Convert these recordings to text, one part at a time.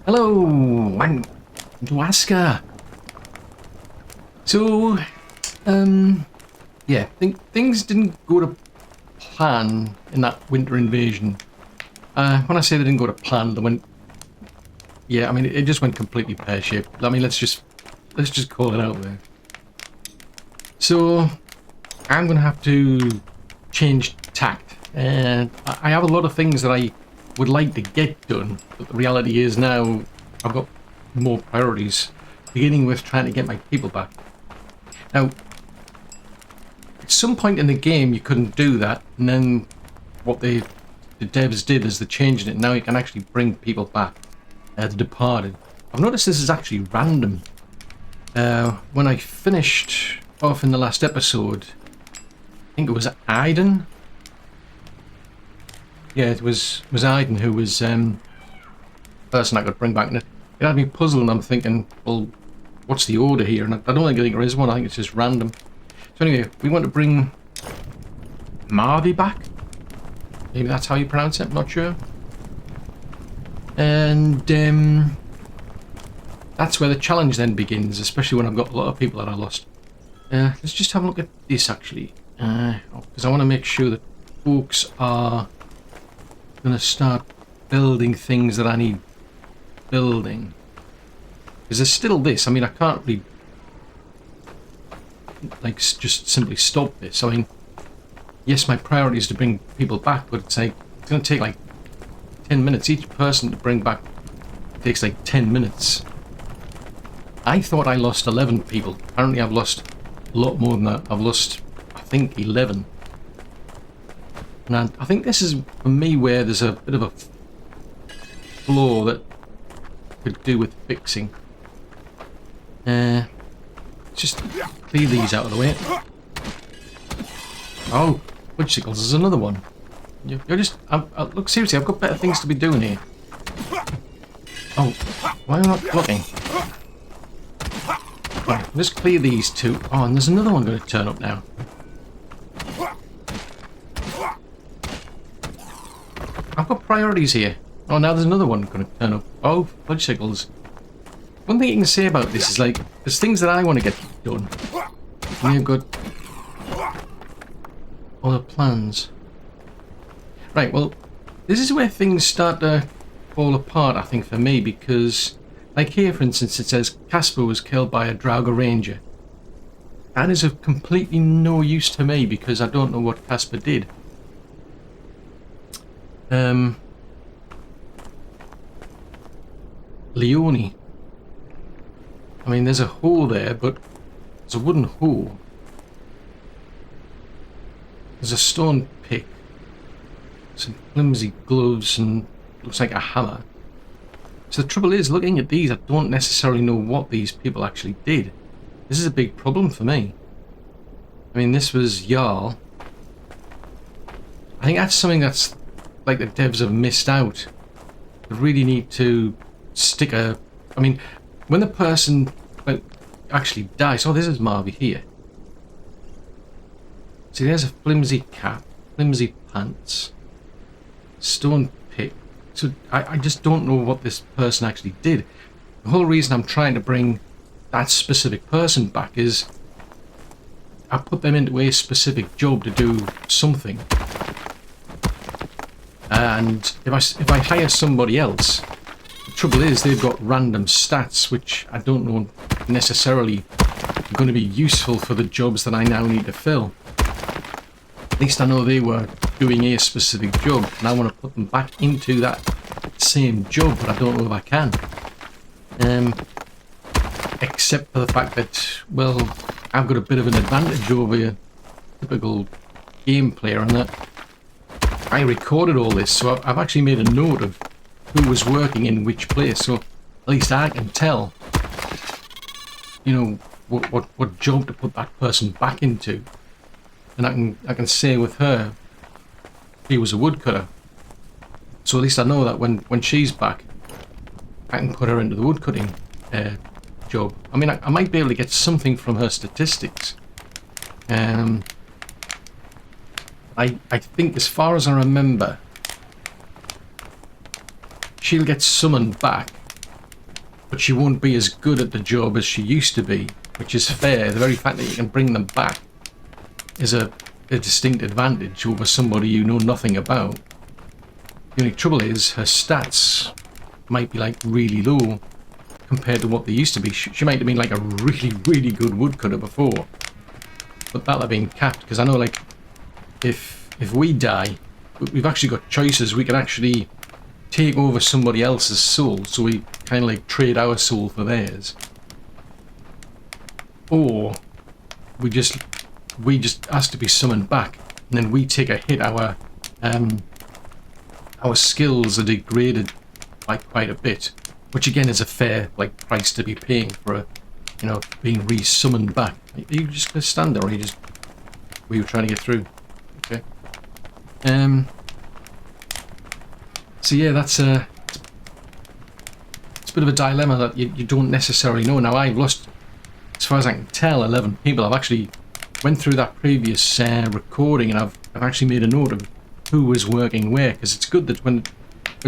Hello, I'm Aska. So, yeah, things didn't go to plan in that winter invasion. When I say they didn't go to plan, they went. Yeah, I mean it just went completely pear-shaped. I mean let's just call it out there. So, I'm gonna have to change tact, and I have a lot of things that I would like to get done, but the reality is now I've got more priorities, beginning with trying to get my people back. Now, at some point in the game you couldn't do that, and then what the devs did is they're changing it. Now you can actually bring people back, the departed. I've noticed this is actually random. When I finished off in the last episode, I think it was Aiden. Yeah, it was Aiden who was the person I could bring back. And it had me puzzled, and I'm thinking, well, what's the order here? And I don't think there is one. I think it's just random. So anyway, we want to bring Marvy back. Maybe that's how you pronounce it. I'm not sure. And that's where the challenge then begins, especially when I've got a lot of people that I lost. Let's just have a look at this actually, because I want to make sure that folks are going to start building things that I need building. Because there's still this. I mean, I can't really like just simply stop this. I mean, yes, my priority is to bring people back, but it's like it's going to take like 10 minutes. Each person to bring back takes like 10 minutes. I thought I lost 11 people. Apparently I've lost a lot more than that. I've lost, I think, 11. And I think this is, for me, where there's a bit of a flaw that could do with fixing. Just clear these out of the way. Oh, Woodsickles, there's another one. You're just... look, seriously, I've got better things to be doing here. Oh, why am I not blocking? Right, just clear these two. Oh, and there's another one going to turn up now. I've got priorities here. Oh, now there's another one going to turn up. Oh, Woodsickles. One thing you can say about this is, like, there's things that I want to get done. And you've got other plans. Right, well, this is where things start to fall apart, I think, for me, because, like here, for instance, it says Casper was killed by a Draugr Ranger. That is of completely no use to me, because I don't know what Casper did. Leone. I mean, there's a hole there, but it's a wooden hole. There's a stone pick. Some flimsy gloves and looks like a hammer. So the trouble is, looking at these, I don't necessarily know what these people actually did. This is a big problem for me. I mean, this was Jarl. I think that's something that's like the devs have missed out. They really need to stick a... I mean, when the person actually dies... Oh, this is Marvy here. See, there's a flimsy cap, flimsy pants, stone pick. So I just don't know what this person actually did. The whole reason I'm trying to bring that specific person back is I put them into a specific job to do something. And if I hire somebody else, the trouble is they've got random stats which I don't know necessarily are going to be useful for the jobs that I now need to fill. At least I know they were doing a specific job, and I want to put them back into that same job, but I don't know if I can. Except for the fact that, well, I've got a bit of an advantage over a typical game player in that I recorded all this, so I've actually made a note of who was working in which place, so at least I can tell, you know, what job to put that person back into. And I can say with her, she was a woodcutter. So at least I know that when she's back, I can put her into the woodcutting job. I mean, I might be able to get something from her statistics. I think, as far as I remember, she'll get summoned back but she won't be as good at the job as she used to be, which is fair. The very fact that you can bring them back is a distinct advantage over somebody you know nothing about. The only trouble is her stats might be like really low compared to what they used to be. She might have been like a really good woodcutter before, but that'll have been capped, because I know like if we die, we've actually got choices. We can actually take over somebody else's soul, so we kind of like trade our soul for theirs, or we just ask to be summoned back, and then we take a hit. Our skills are degraded by quite a bit, which again is a fair like price to be paying for a, you know, being re-summoned back. Are you just gonna stand there, or are you just, were you trying to get through? Okay. So yeah, it's a bit of a dilemma that you don't necessarily know. Now I've lost, as far as I can tell, 11 people. I've actually went through that previous recording, and I've actually made a note of who was working where, because it's good that when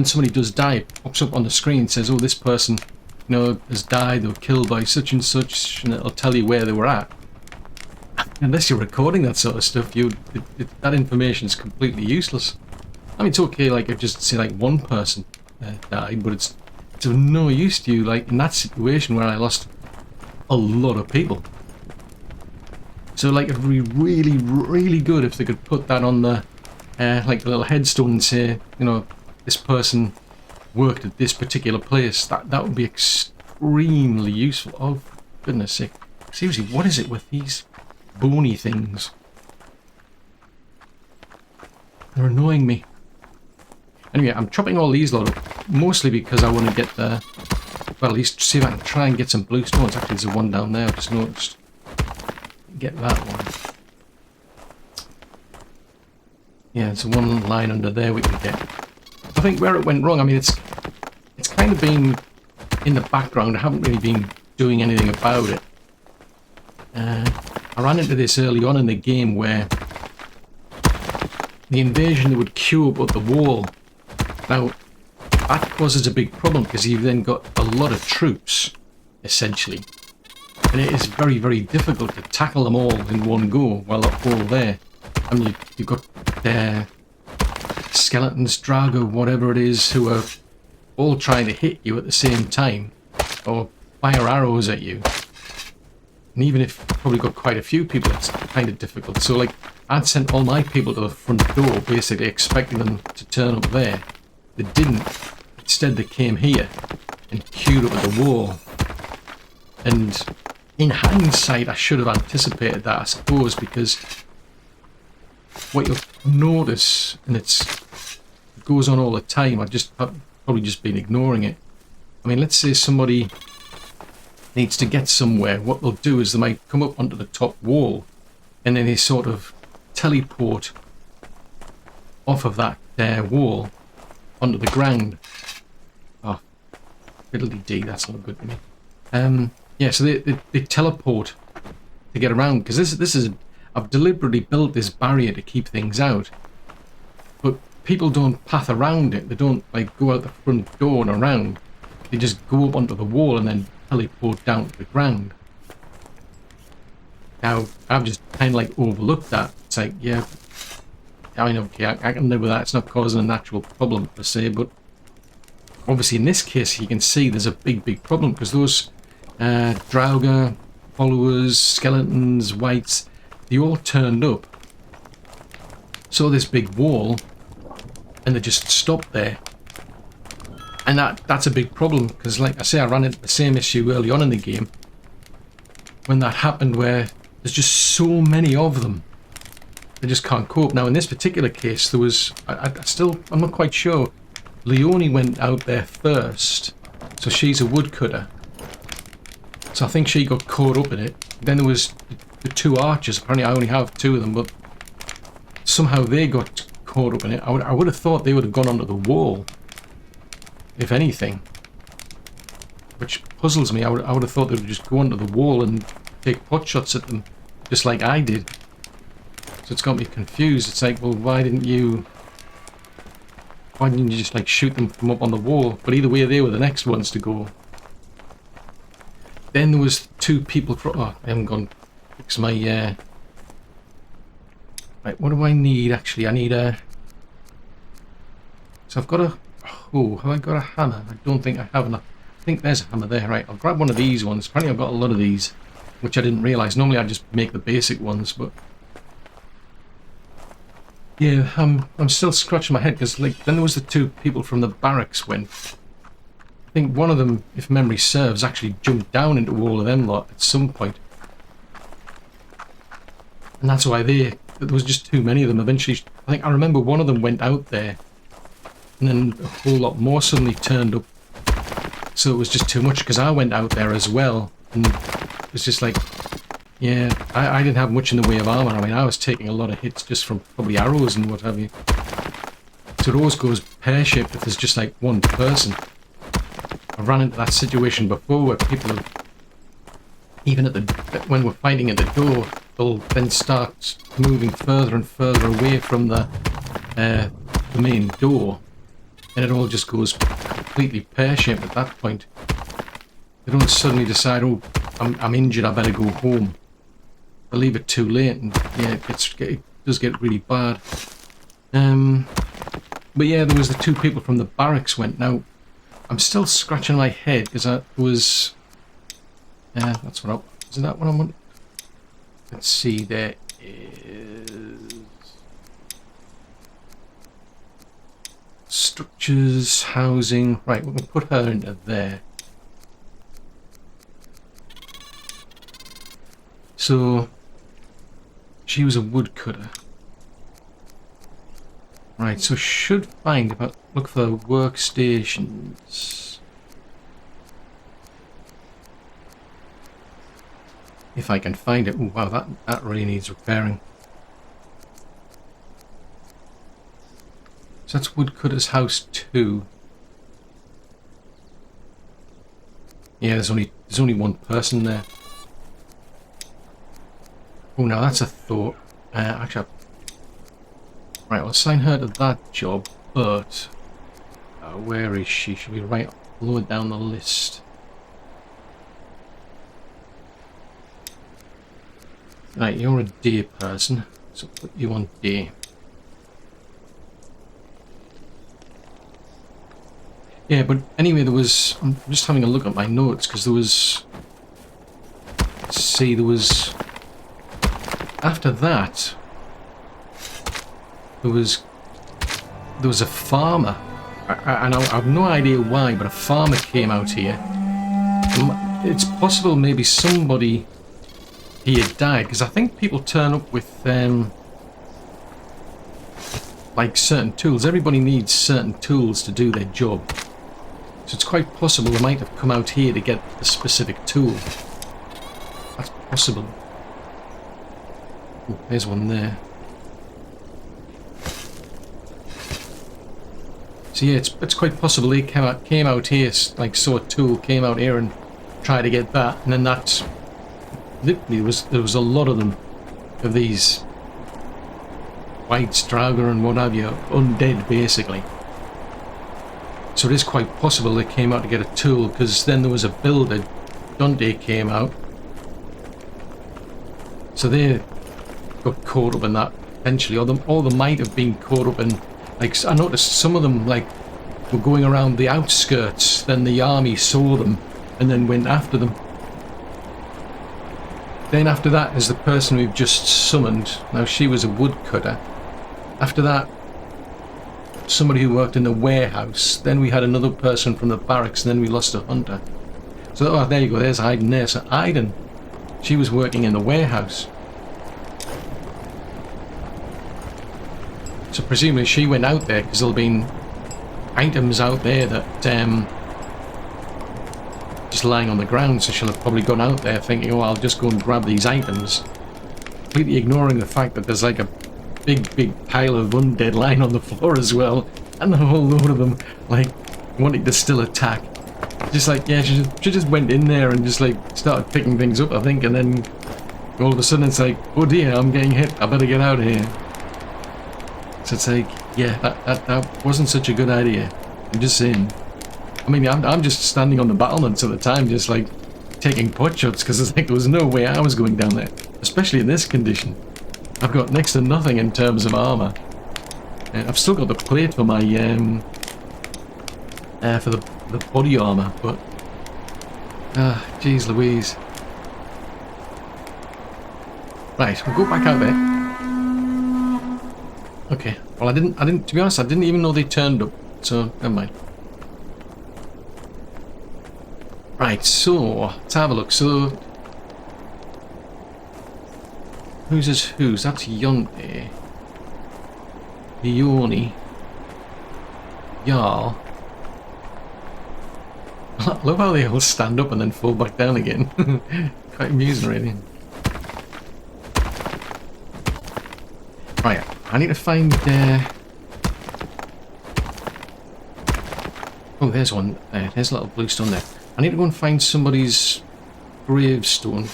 somebody does die, it pops up on the screen and says, oh, this person, you know, has died or killed by such and such, and it'll tell you where they were at. Unless you're recording that sort of stuff, that information is completely useless. I mean, it's okay, like, if just say like one person died, but it's of no use to you, like in that situation where I lost a lot of people. So like, it would be really good if they could put that on the like the little headstone and say, you know, this person worked at this particular place. That would be extremely useful. Oh, for goodness sake. Seriously, what is it with these bony things? They're annoying me. Anyway, I'm chopping all these lot up, mostly because I want to get the, well, at least see if I can try and get some blue stones. Actually, there's one down there, I've just noticed. Get that one. Yeah, there's one line under there we can get. I think where it went wrong, I mean, it's kind of been in the background. I haven't really been doing anything about it. I ran into this early on in the game where the invasion would queue up at the wall. Now, that causes a big problem because you've then got a lot of troops, essentially. And it is very difficult to tackle them all in one go while they're all there. I mean, you've got skeletons, Drago, whatever it is, who are all trying to hit you at the same time, or fire arrows at you. And even if you've probably got quite a few people, it's kind of difficult. So, like, I'd sent all my people to the front door, basically expecting them to turn up there. They didn't. Instead, they came here and queued up at the wall. And in hindsight, I should have anticipated that, I suppose, because what you'll notice, and it goes on all the time, I've probably just been ignoring it. I mean, let's say somebody needs to get somewhere. What they'll do is they might come up onto the top wall, and then they sort of teleport off of that wall onto the ground. Oh, fiddly-dee, that's not good to me. Yeah, so they teleport to get around, because this is I've deliberately built this barrier to keep things out, but people don't path around it. They don't like go out the front door and around. They just go up onto the wall and then teleport down to the ground. Now I've just kind of like overlooked that. It's like, yeah, I mean, okay, I can live with that. It's not causing a natural problem per se, but obviously in this case you can see there's a big problem, because those Draugr followers, skeletons, whites, they all turned up, saw this big wall, and they just stopped there. And that's a big problem, because like I say, I ran into the same issue early on in the game when that happened, where there's just so many of them, they just can't cope. Now in this particular case, there was, I'm not quite sure, Leonie went out there first, so she's a woodcutter. So I think she got caught up in it. Then there was the two archers. Apparently I only have two of them, but somehow they got caught up in it. I would have thought they would have gone onto the wall, if anything. Which puzzles me. I would have thought they would just go onto the wall and take pot shots at them, just like I did. So it's got me confused. It's like, well, why didn't you just like shoot them from up on the wall? But either way, they were the next ones to go. then there was two people from... Oh, I haven't gone... Fix my... Right, what do I need, actually? I need a... So I've got a... Oh, have I got a hammer? I don't think I have enough. I think there's a hammer there. Right, I'll grab one of these ones. Apparently I've got a lot of these, which I didn't realise. Normally I just make the basic ones, but... Yeah, I'm still scratching my head, because like, then there was the two people from the barracks when... I think one of them, if memory serves, actually jumped down into all of them lot at some point. And that's why there was just too many of them. Eventually, I think I remember one of them went out there, and then a whole lot more suddenly turned up. So it was just too much, because I went out there as well, and it was just like, yeah, I didn't have much in the way of armor. I mean, I was taking a lot of hits just from probably arrows and what have you. So it always goes pear-shaped if there's just like one person. I ran into that situation before where people have, even at the, when we're fighting at the door, they'll then start moving further and further away from the main door, and it all just goes completely pear-shaped at that point. They don't suddenly decide, oh, I'm injured, I better go home. They leave it too late, and yeah, it does get really bad. But yeah, there was the two people from the barracks went. Now, I'm still scratching my head because I was... that's what I... Isn't that what I want? Let's see, there is... Structures, housing... Right, we can put her into there. So... She was a woodcutter. Right, so should find, if I look for workstations... If I can find it. Oh wow, that really needs repairing. So that's Woodcutter's House 2. Yeah, there's only one person there. Oh, now that's a thought. Actually, right, I'll assign her to that job, but where is she? Should be right lower down the list. Right, you're a day person, so put you on day. Yeah, but anyway, there was... I'm just having a look at my notes, because there was... Let's see, there was... After that... There was a farmer. And I have no idea why, but a farmer came out here. It's possible maybe somebody... he had died, because I think people turn up with like certain tools. Everybody needs certain tools to do their job, so it's quite possible they might have come out here to get a specific tool. That's possible. Oh, there's one there. So yeah, it's quite possible they came out here, like saw a tool, came out here and tried to get that, and then that's literally there was a lot of them, of these white Strauger and what have you, undead basically. So it is quite possible they came out to get a tool, because then there was a builder, Dante, came out, so they got caught up in that eventually, or they might have been caught up in, like, I noticed some of them like were going around the outskirts, then the army saw them and then went after them. Then after that is the person we've just summoned. Now she was a woodcutter. After that, somebody who worked in the warehouse. Then we had another person from the barracks, and then we lost a hunter. So, oh, there you go, there's Aiden there. So Aiden, she was working in the warehouse. So presumably she went out there because there'll been items out there that just lying on the ground, so she'll have probably gone out there thinking, oh, I'll just go and grab these items, completely ignoring the fact that there's like a big pile of undead lying on the floor as well, and a whole load of them like wanting to still attack. Just like, yeah, she just went in there and just like started picking things up, I think, and then all of a sudden it's like, oh dear, I'm getting hit, I better get out of here. So it's like, yeah, that wasn't such a good idea. I'm just saying. I mean, I'm just standing on the battlements at the time, just like taking pot shots because it's like there was no way I was going down there, especially in this condition. I've got next to nothing in terms of armor. I've still got the plate for my for the body armor, but jeez Louise. Right, we'll go back out there. Okay. Well, I didn't. To be honest, I didn't even know they turned up. So never mind. Right. So let's have a look. So whose is whose? That's Yonte. Leone. Jarl. I love how they all stand up and then fall back down again. Quite amusing, really. Right, I need to find... Oh, there's one. There's a little blue stone there. I need to go and find somebody's gravestone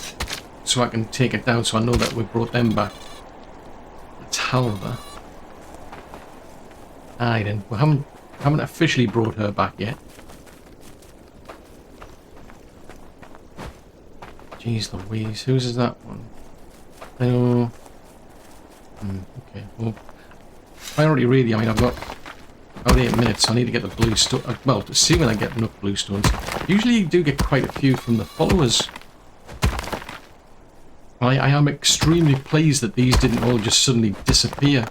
so I can take it down so I know that we brought them back. That's Halva. Aye then, we haven't officially brought her back yet. Jeez Louise, whose is that one? I know... okay, well, priority really, I mean I've got about 8 minutes, so I need to get the blue stone, well, to see when I get enough blue stones. Usually you do get quite a few from the followers. I am extremely pleased that these didn't all just suddenly disappear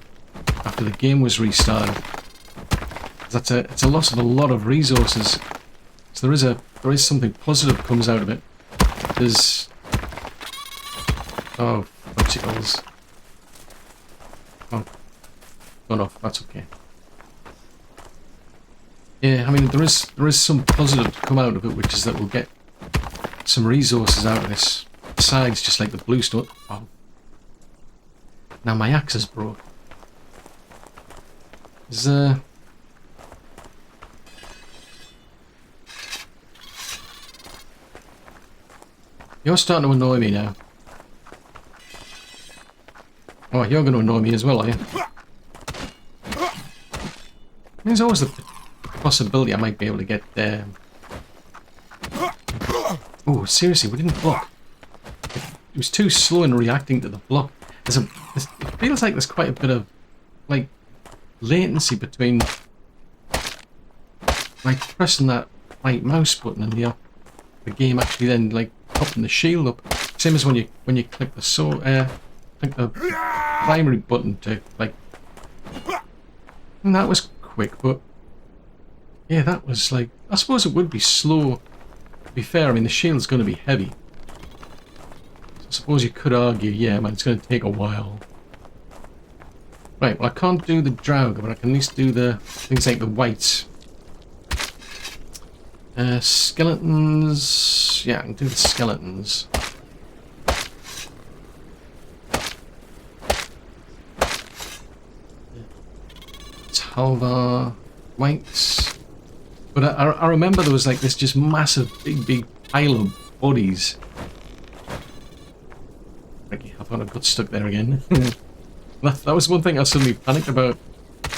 after the game was restarted. It's a loss of a lot of resources. So there is something positive comes out of it. There's... oh, fudgicles. Oh, gone off. That's okay. Yeah, I mean there is some positive to come out of it, which is that we'll get some resources out of this. Besides just like the blue stone. Oh. Now my axe is broke. Is You're starting to annoy me now. Oh, you're going to annoy me as well, are you? There's always the possibility I might be able to get there. Oh, seriously, we didn't block. It was too slow in reacting to the block. It feels like there's quite a bit of, like, latency between, like, pressing that right mouse button and the game actually then, like, popping the shield up. Same as when you click the primary button to, like, and that was quick, but yeah, that was like, I suppose it would be slow. To be fair, I mean the shield's going to be heavy, so I suppose you could argue, yeah, man, it's going to take a while. Right, well I can't do the Draugr, but I can at least do the things like the whites. Skeletons, yeah, I can do the skeletons. Halva, whites. But I remember there was like this just massive big pile of bodies. Ricky, I thought I got stuck there again. that was one thing I suddenly panicked about.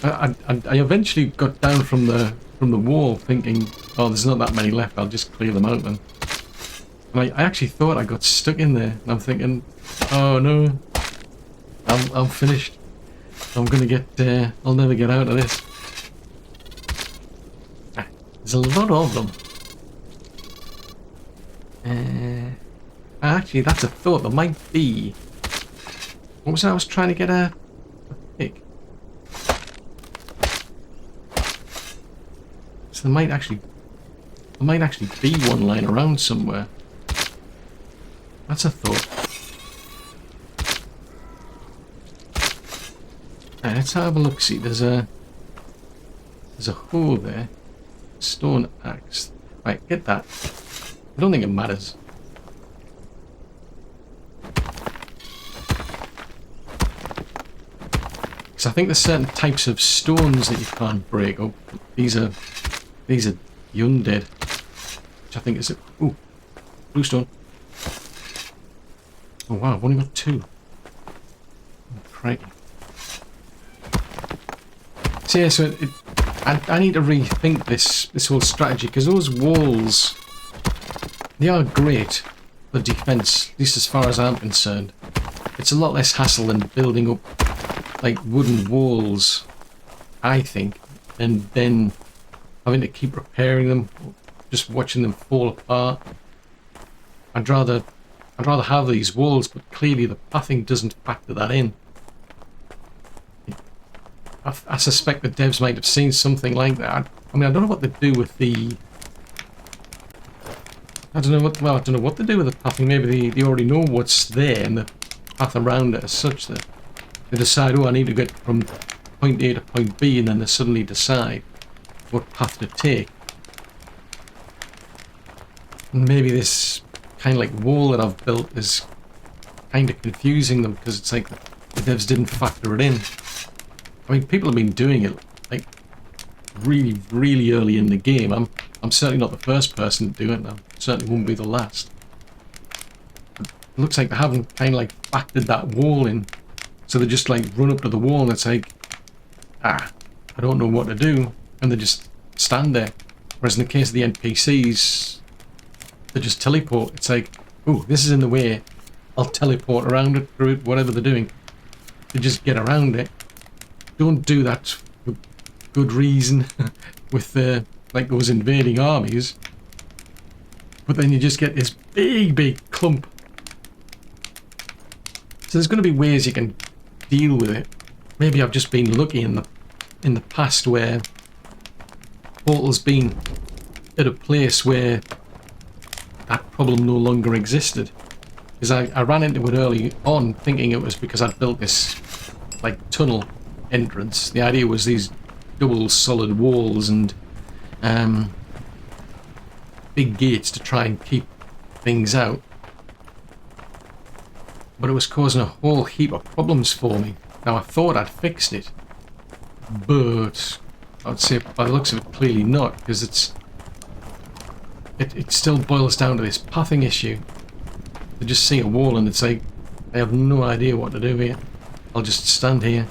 I eventually got down from the wall thinking, oh, there's not that many left, I'll just clear them out then. And I actually thought I got stuck in there, and I'm thinking, oh no, I'm finished. I'm gonna get, I'll never get out of this. There's a lot of them. Actually, that's a thought. There might be. What was that? I was trying to get a pick. So there might actually be one lying around somewhere. That's a thought. Right, let's have a look. See, there's a hole there. Stone axe. Right, get that. I don't think it matters. Because I think there's certain types of stones that you can't break. Oh, these are the undead. Which I think is a... ooh, blue stone. Oh wow, I've only got 2. Oh, crikey. So yeah, so I need to rethink this whole strategy, because those walls They are great for defense, at least as far as I'm concerned. It's a lot less hassle than building up like wooden walls, I think, and then having to keep repairing them, just watching them fall apart. I'd rather have these walls, but clearly the pathing doesn't factor that in. I suspect the devs might have seen something like that. I mean, I don't know what they do with the... I don't know what they do with the pathing. Maybe they already know what's there and the path around it as such that they decide, oh, I need to get from point A to point B, and then they suddenly decide what path to take. And maybe this kind of like wall that I've built is kind of confusing them because it's like the devs didn't factor it in. I mean, people have been doing it like really, really early in the game. I'm certainly not the first person to do it, and I certainly won't be the last. But it looks like they haven't kind of like factored that wall in, so they just like run up to the wall and it's like, I don't know what to do, and they just stand there. Whereas in the case of the NPCs, they just teleport. It's like, oh, this is in the way, I'll teleport around it, through it, whatever they're doing. They just get around it. Don't do that for good reason with like those invading armies. But then you just get this big clump. So there's going to be ways you can deal with it. Maybe I've just been lucky in the past where Portal's been at a place where that problem no longer existed. Because I ran into it early on thinking it was because I'd built this like tunnel entrance. The idea was these double solid walls and big gates to try and keep things out. But it was causing a whole heap of problems for me. Now I thought I'd fixed it, but I'd say by the looks of it clearly not, because it still boils down to this pathing issue. They just see a wall and it's like, I have no idea what to do here. I'll just stand here.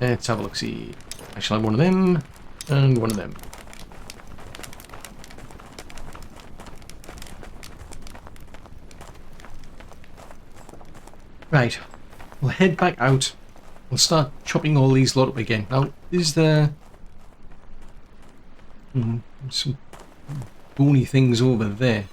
Let's have a look, see. I shall have one of them and one of them. Right, we'll head back out. We'll start chopping all these lot up again. Now, is there some bony things over there?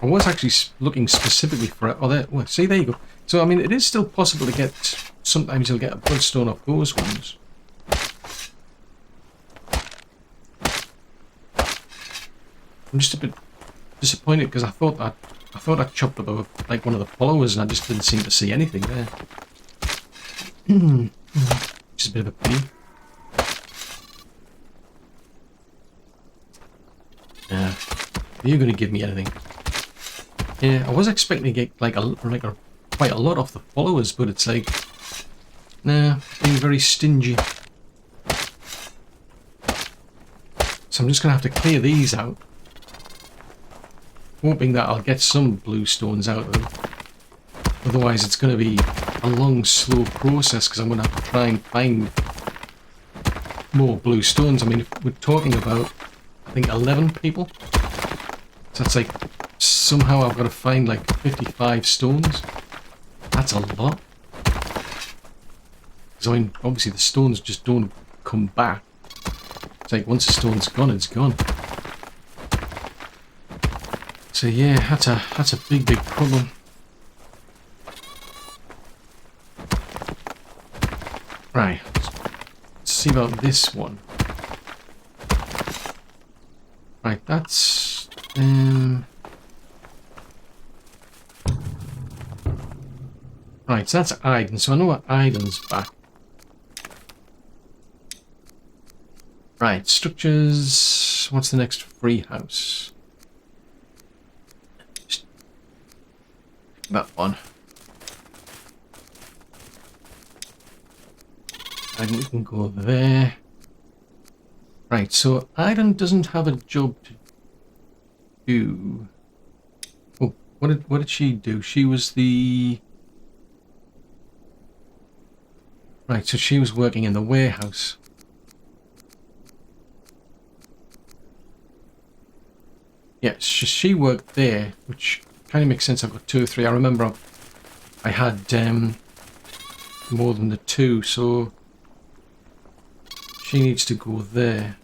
I was actually looking specifically for it. Oh, there. Well, see, there you go. So, I mean, it is still possible to get. Sometimes you'll get a bloodstone off those ones. I'm just a bit disappointed because I thought I chopped up like one of the followers and I just didn't seem to see anything there. Just a bit of a pity. Yeah, are you going to give me anything? Yeah, I was expecting to get like quite a lot off the followers, but it's like, nah, being very stingy. So I'm just going to have to clear these out. Hoping that I'll get some blue stones out of them. Otherwise it's going to be a long, slow process because I'm going to have to try and find more blue stones. I mean, if we're talking about, I think, 11 people. So that's like, somehow I've got to find like 55 stones. That's a lot. Because I mean, obviously the stones just don't come back. It's like once the stone's gone, it's gone. So yeah, that's a big problem. Right, let's see about this one. Right, that's right, so that's Iden. So I know what Iden's back. Right, structures. What's the next free house? That one. And we can go there. Right, so Iden doesn't have a job to do. Oh, what did she do? She was the... Right, so she was working in the warehouse. Yeah, she worked there, which kind of makes sense. I've got 2 or 3. I remember I had more than the 2, so she needs to go there.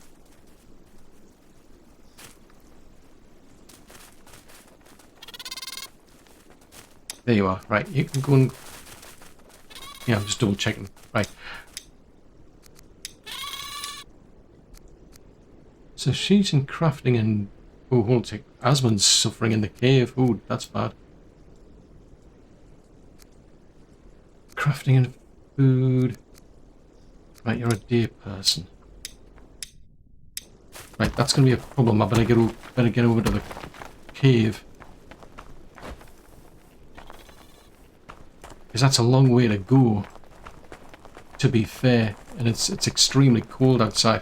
There you are. Right, you can go and... Yeah, I'm just double checking. Right. So she's in crafting and... Oh, hold on. Asmon's suffering in the cave. Oh, that's bad. Crafting and food. Right, you're a day person. Right, that's going to be a problem. I better get over to the cave. Because that's a long way to go, to be fair. And it's extremely cold outside.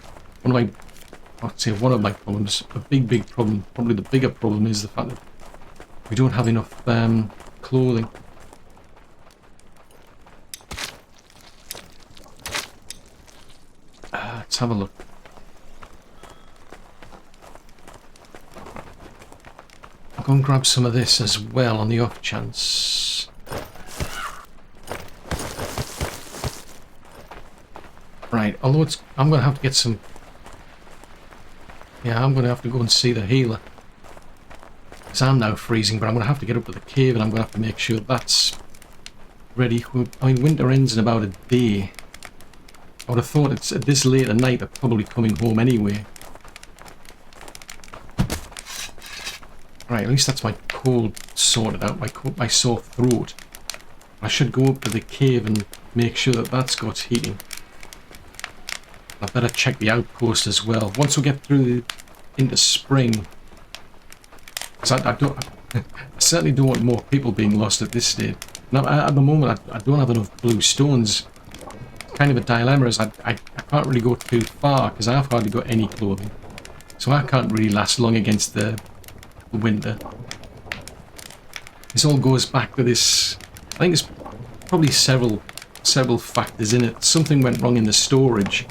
I'd say one of my problems, a big problem, probably the bigger problem, is the fact that we don't have enough clothing. Let's have a look. I'll go and grab some of this as well on the off chance. Right, although I'm going to have to get some... Yeah, I'm going to have to go and see the healer. Because I'm now freezing, but I'm going to have to get up to the cave and I'm going to have to make sure that's ready. I mean, winter ends in about a day. I would have thought it's at this late at night they're probably coming home anyway. Right, at least that's my cold sorted out, my sore throat. I should go up to the cave and make sure that that's got heating. I better check the outpost as well. Once we get through into spring, because I certainly don't want more people being lost at this stage. Now, at the moment, I don't have enough blue stones. Kind of a dilemma is I can't really go too far because I've hardly got any clothing, so I can't really last long against the winter. This all goes back to this. I think there's probably several factors in it. Something went wrong in the storage.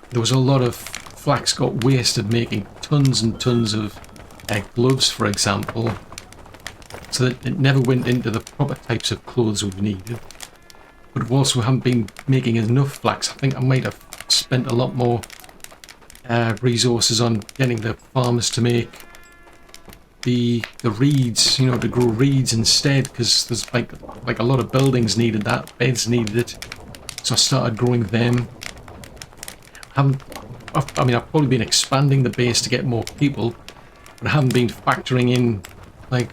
There was a lot of flax got wasted making tons and tons of gloves, for example, so that it never went into the proper types of clothes we've needed. But we also haven't been making enough flax. I think I might have spent a lot more resources on getting the farmers to make the reeds, you know, to grow reeds instead, because there's like a lot of buildings needed that, beds needed it. So I started growing them. I mean, I've probably been expanding the base to get more people, but I haven't been factoring in like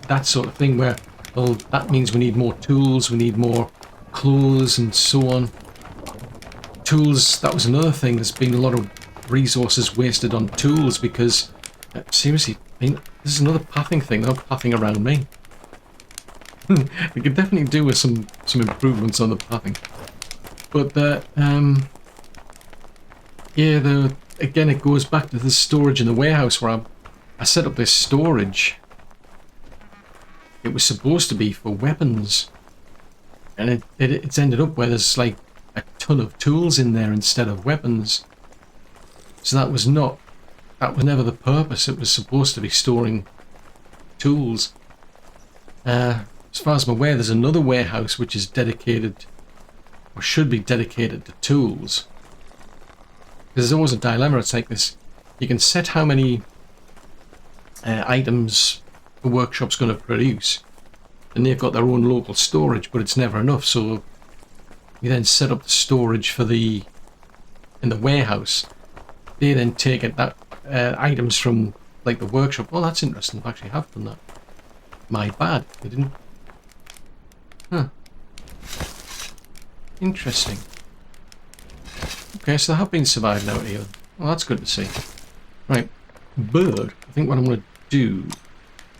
that sort of thing where, well, that means we need more tools, we need more clothes and so on. Tools, that was another thing. There's been a lot of resources wasted on tools because, seriously, I mean, this is another pathing thing. They're not pathing around me. We could definitely do with some improvements on the pathing. But yeah, again, it goes back to the storage in the warehouse where I set up this storage. It was supposed to be for weapons, and it's ended up where there's like a ton of tools in there instead of weapons. So that was never the purpose. It was supposed to be storing tools. As far as I'm aware, there's another warehouse which is dedicated, or should be dedicated, to tools. There's always a dilemma. It's like this: you can set how many items the workshop's going to produce, and they've got their own local storage, but it's never enough. So you then set up the storage in the warehouse. They then take items from like the workshop. Oh, that's interesting. I actually have done that. My bad. They didn't. Huh. Interesting. Okay, so there have been surviving out here. Well, that's good to see. Right, bird. I think what I'm going to do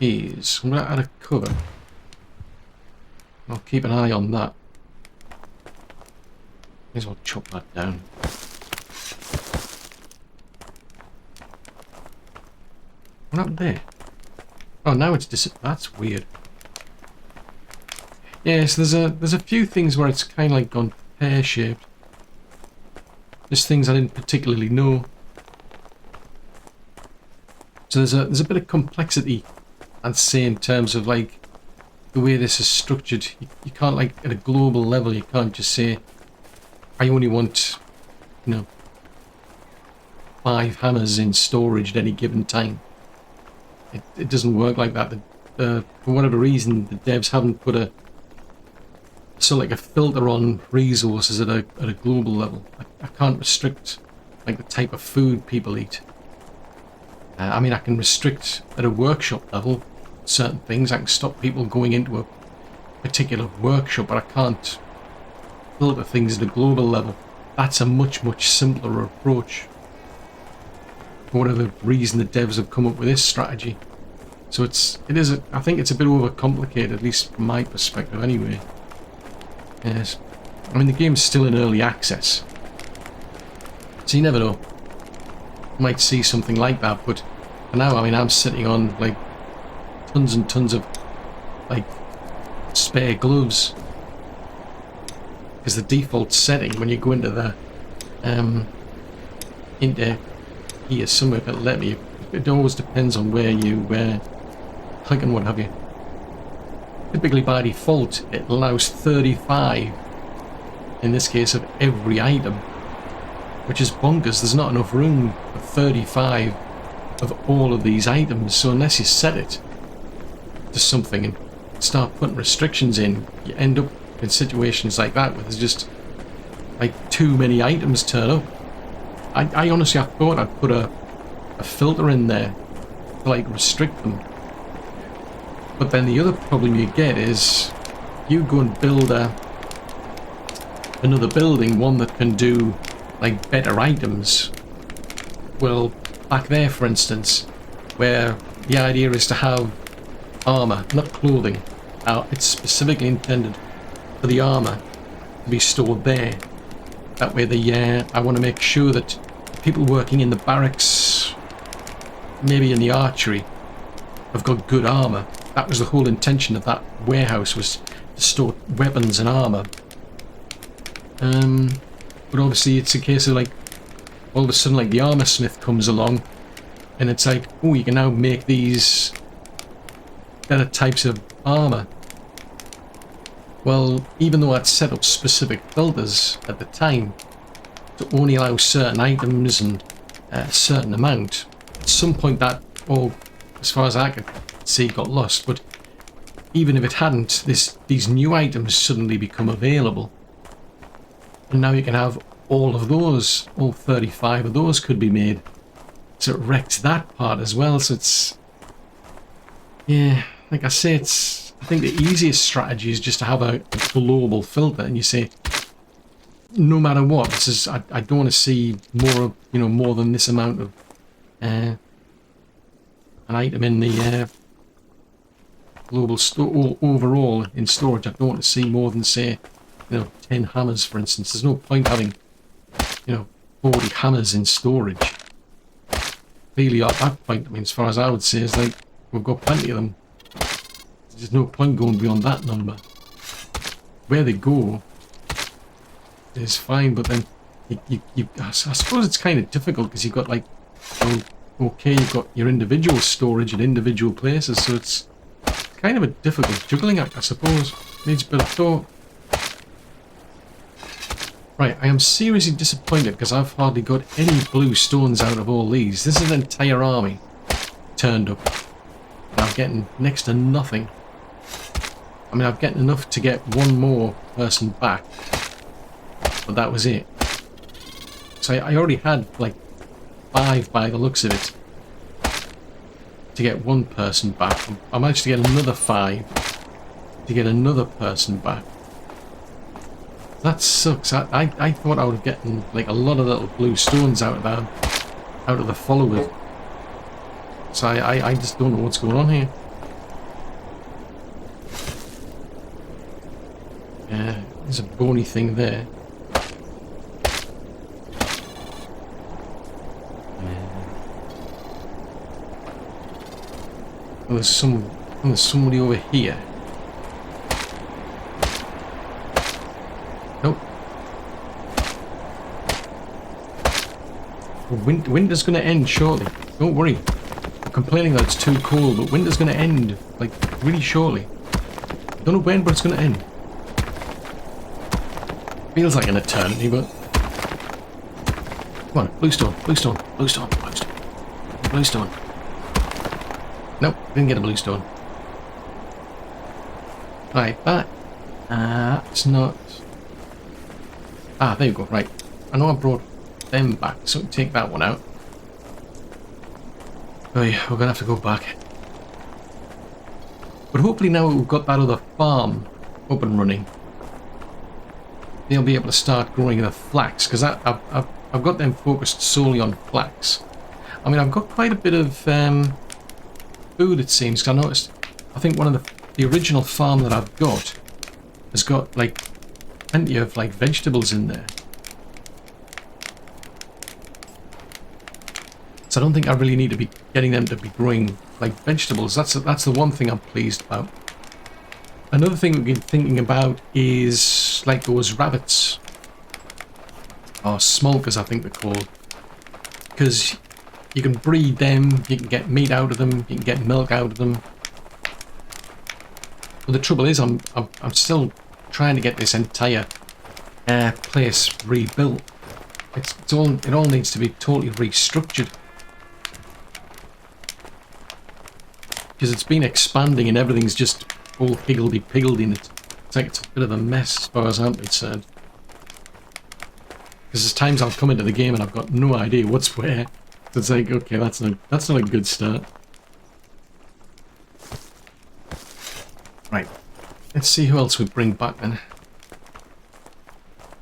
is I'm going to add a cover. I'll keep an eye on that. May as well chop that down. What happened there? Oh, now it's that's weird. Yes, there's a few things where it's kind of like gone pear-shaped. There's things I didn't particularly know. So there's a bit of complexity, I'd say, in terms of like the way this is structured. You can't, like, at a global level, you can't just say, I only want, you know, 5 hammers in storage at any given time. It doesn't work like that. For whatever reason, the devs haven't put like a filter on resources at a global level. I can't restrict like the type of food people eat. I mean, I can restrict at a workshop level certain things. I can stop people going into a particular workshop, but I can't filter things at a global level. That's a much simpler approach. For whatever reason, the devs have come up with this strategy. So I think it's a bit overcomplicated, at least from my perspective anyway. Yes. I mean, the game's still in early access, so you never know. You might see something like that, but for now, I mean, I'm sitting on like tons and tons of like spare gloves, because the default setting when you go into the into here somewhere, if it'll let me, it always depends on where you click and what have you. Typically by default it allows 35 in this case of every item, which is bonkers. There's not enough room for 35 of all of these items, so unless you set it to something and start putting restrictions in, you end up in situations like that where there's just like too many items turn up. I honestly, I thought I'd put a filter in there to like restrict them, but then the other problem you get is you go and build another building, one that can do like better items. Well, back there for instance, where the idea is to have armor, not clothing. It's specifically intended for the armor to be stored there. That way I want to make sure that people working in the barracks, maybe in the archery, have got good armor. That was the whole intention of that warehouse, was to store weapons and armor. But obviously it's a case of like, all of a sudden like the armor smith comes along and it's like, oh, you can now make these better types of armor. Well, even though I'd set up specific filters at the time to only allow certain items and a certain amount, at some point that all, as far as I could see, got lost. But even if it hadn't, these new items suddenly become available, and now you can have all of those, all 35 of those could be made. So it wrecks that part as well. So it's, yeah, like I say, I think the easiest strategy is just to have a global filter, and you say, no matter what, this is, I don't want to see more, more than this amount of an item in the global store overall in storage. I don't want to see more than, say, 10 hammers, for instance. There's no point having 40 hammers in storage. Really, at that point, I mean, as far as I would say, is like, we've got plenty of them. There's no point going beyond that number. Where they go is fine, but then I suppose it's kind of difficult, because you've got like, okay, you've got your individual storage in individual places, so it's kind of a difficult juggling act, I suppose. Needs a bit of thought. Right, I am seriously disappointed because I've hardly got any blue stones out of all these. This is an entire army turned up, and I'm getting next to nothing. I mean, I'm getting enough to get one more person back, but that was it. So I already had like 5 by the looks of it to get one person back. I managed to get another 5 to get another person back. That sucks. I thought I would have gotten like a lot of little blue stones out of the followers. So I just don't know what's going on here. Yeah, there's a bony thing there. Oh, there's somebody over here. Nope. Winter's going to end shortly. Don't worry. I've complaining that it's too cold, but winter's going to end, like, really shortly. Don't know when, but it's going to end. Feels like an eternity, but... Come on, bluestone, bluestone, bluestone, bluestone, bluestone. Nope, didn't get a bluestone. Right, that... it's not... Ah, there you go, right. I know I brought them back, so take that one out. Oh yeah, we're gonna have to go back. But hopefully now we've got that other farm up and running, they'll be able to start growing the flax, because I've got them focused solely on flax. I mean, I've got quite a bit of food, it seems, because I noticed, I think one of the original farm that I've got has got, like, plenty of, like, vegetables in there. So I don't think I really need to be getting them to be growing, like, vegetables. That's the one thing I'm pleased about. Another thing we've been thinking about is, like, those rabbits. Or smokers, I think they're called. Because you can breed them, you can get meat out of them, you can get milk out of them. But the trouble is, I'm still trying to get this entire place rebuilt. It all needs to be totally restructured. Because it's been expanding and everything's just all higgledy-piggledy, and it's like it's a bit of a mess as far as I'm concerned. Because there's times I'll come into the game and I've got no idea what's where. So it's like, okay, that's not a good start. Right. Let's see who else we bring back then.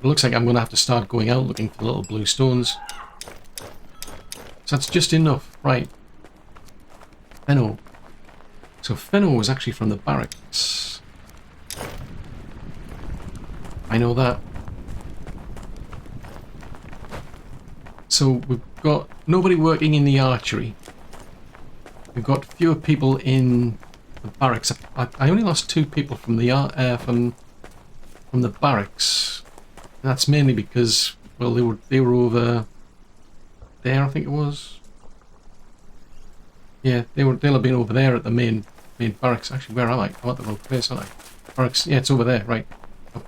It looks like I'm going to have to start going out looking for little blue stones. So that's just enough. Right. Fenno. So Fenno was actually from the barracks. I know that. So we've got nobody working in the archery. We've got fewer people in the barracks. I only lost 2 people from the from the barracks. And that's mainly because, well, they were over there, I think it was. Yeah, they'll have been over there at the main barracks. Actually, where am I? I'm at the wrong place, aren't I? Barracks. Yeah, it's over there. Right.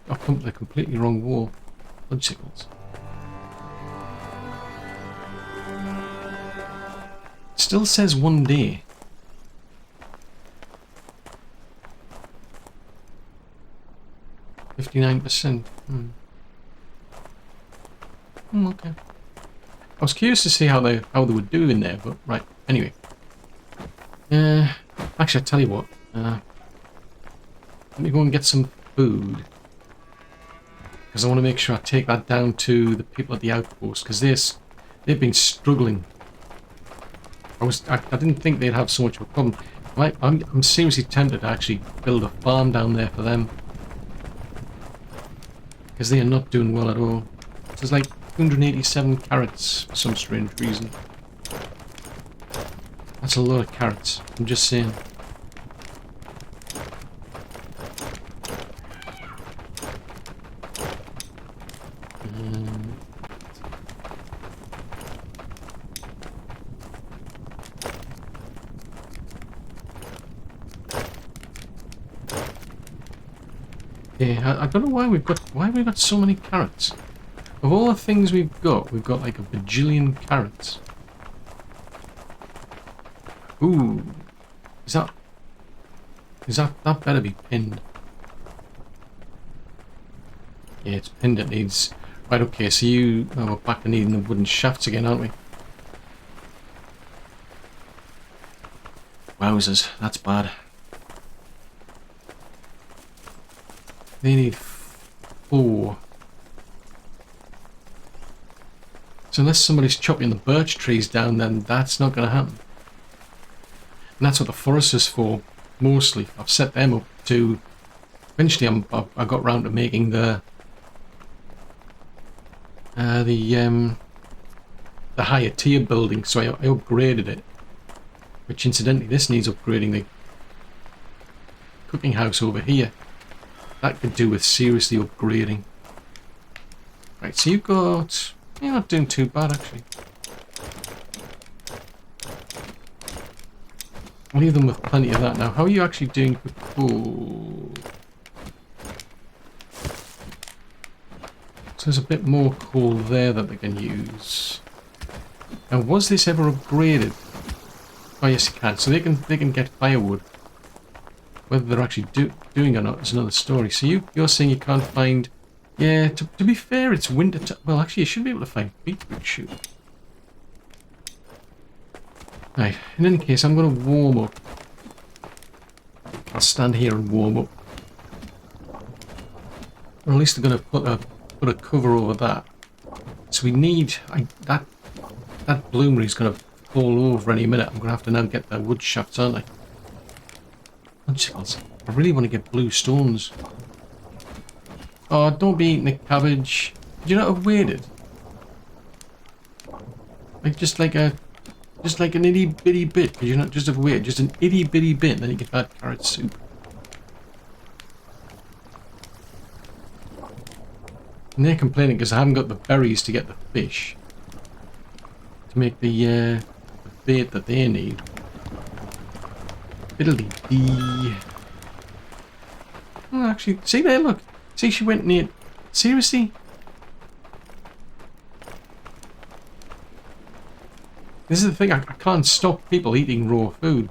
I've come to the completely wrong wall. Blood signals. Still says 1 day. %. Okay. I was curious to see how they would do in there, but right. Anyway. Actually, I tell you what. Let me go and get some food, because I want to make sure I take that down to the people at the outpost, because they've been struggling. I didn't think they'd have so much of a problem. I'm seriously tempted to actually build a farm down there for them, because they are not doing well at all. There's like 287 carrots for some strange reason. That's a lot of carrots, I'm just saying. Yeah, I don't know why we've got so many carrots. Of all the things we've got like a bajillion carrots. Ooh, that better be pinned? Yeah, it's pinned. It needs. Right, okay. So we're back to needing the wooden shafts again, aren't we? Wowzers, that's bad. They need 4. So unless somebody's chopping the birch trees down, then that's not going to happen. And that's what the forest is for, mostly. I've set them up to... Eventually I got round to making the higher tier building, so I upgraded it. Which incidentally, this needs upgrading. The cooking house over here. That could do with seriously upgrading. Right, so you've got... You're not doing too bad, actually. I'll leave them with plenty of that now. How are you actually doing for coal? So there's a bit more coal there that they can use. Now, was this ever upgraded? Oh yes, you can. So they can get firewood. Whether they're actually doing or not is another story. So you're saying you can't find... Yeah, to be fair, it's winter time. Well, actually, you should be able to find beetroot shoot. Right, in any case, I'm going to warm up. I'll stand here and warm up. Or at least I'm going to put a cover over that. So we need... that bloomery is going to fall over any minute. I'm going to have to now get the wood shafts, aren't I? Punchicles. I really want to get blue stones. Oh, don't be eating the cabbage. Did you not have waited? Like just like an itty bitty bit. Could you not just have waited? Just an itty bitty bit, and then you could add carrot soup. And they're complaining because I haven't got the berries to get the fish to make the bait that they need. Fiddly-dee. Oh, actually, see there, look. See, she went near... Seriously? This is the thing, I can't stop people eating raw food.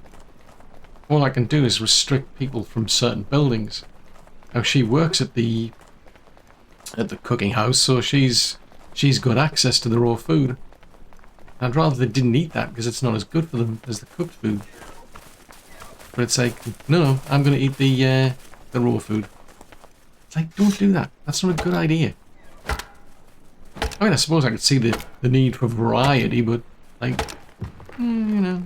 All I can do is restrict people from certain buildings. Now, she works at the cooking house, so she's got access to the raw food. I'd rather they didn't eat that, because it's not as good for them as the cooked food. But it's like, no, I'm going to eat the raw food. It's like, don't do that. That's not a good idea. I mean, I suppose I could see the need for variety, but, like, you know.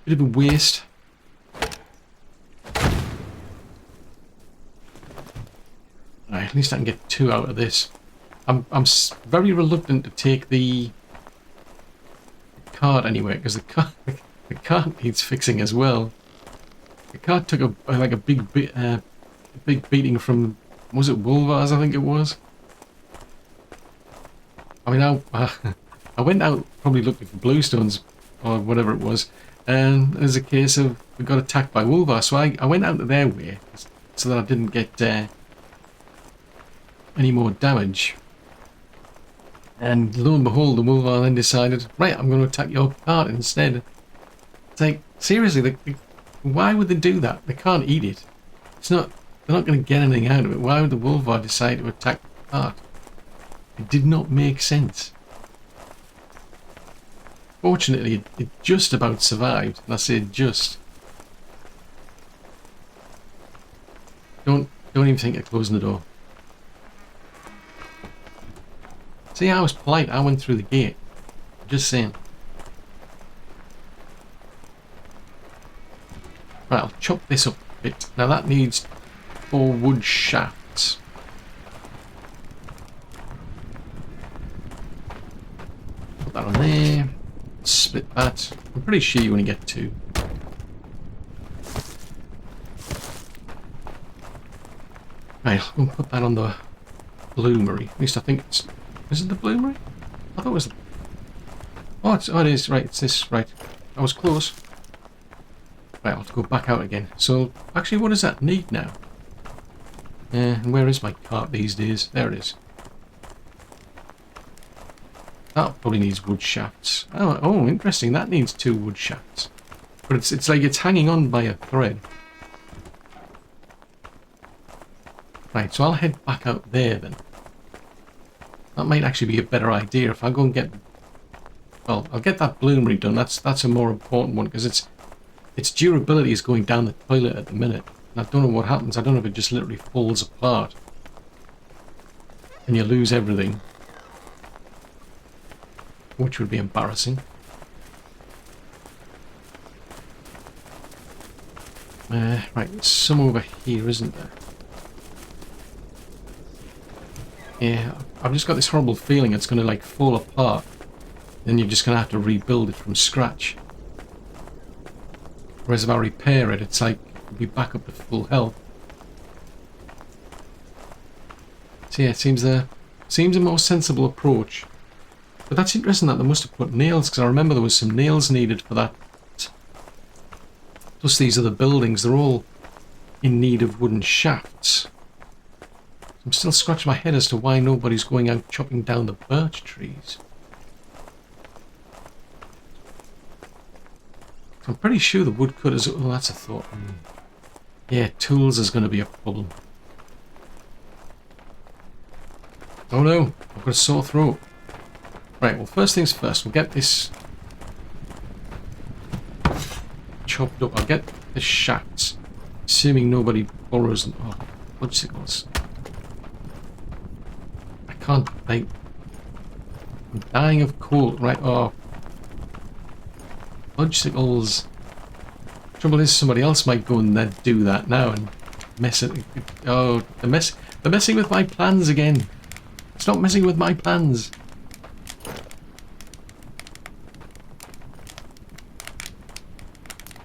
Bit of a waste. Right, at least I can get 2 out of this. I'm very reluctant to take the cart anywhere, because the cart needs fixing as well. The cart took a big beating from, was it Wolvars, I think it was? I mean, I went out probably looking for bluestones or whatever it was, and there's a case of we got attacked by Wolvar, so I went out of their way so that I didn't get any more damage. And lo and behold, the Wolvar then decided, right, I'm going to attack your cart instead. It's like, seriously, why would they do that? They can't eat it. They're not going to get anything out of it. Why would the Wolvar decide to attack the cart? It did not make sense. Fortunately, it just about survived. And I say just. Don't even think of closing the door. See, I was polite. I went through the gate. Just saying. Right, I'll chop this up a bit. Now that needs 4 wood shafts. Put that on there. Split that. I'm pretty sure you only get 2. Right, we'll put that on the bloomery. At least I think it's... Is it the bloomery? I thought it was... Oh, it is. Right, it's this. Right. I was close. Right, I'll have to go back out again. So, actually, what does that need now? And where is my cart these days? There it is. That probably needs wood shafts. Oh, interesting. That needs 2 wood shafts. But it's like it's hanging on by a thread. Right, so I'll head back out there then. That might actually be a better idea if I go and get... Well, I'll get that bloomery done. That's a more important one because its durability is going down the toilet at the minute. And I don't know what happens. I don't know if it just literally falls apart. And you lose everything. Which would be embarrassing. Right, there's some over here, isn't there? Yeah, I've just got this horrible feeling it's going to like fall apart. Then you're just going to have to rebuild it from scratch. Whereas if I repair it, it's like it'll be back up to full health. So yeah, it seems a more sensible approach. But that's interesting that they must have put nails, because I remember there was some nails needed for that. Plus these are the buildings, they're all in need of wooden shafts. I'm still scratching my head as to why nobody's going out chopping down the birch trees. I'm pretty sure the woodcutters... Oh, that's a thought. Yeah, tools is going to be a problem. Oh no, I've got a sore throat. Right, well, first things first, we'll get this chopped up. I'll get the shafts, assuming nobody borrows them. Oh, fudgesicles. I can't, like... I'm dying of cold. Right, oh. Fudgesicles. Trouble is, somebody else might go and do that now and mess it. Oh, they're messing with my plans again. Stop messing with my plans.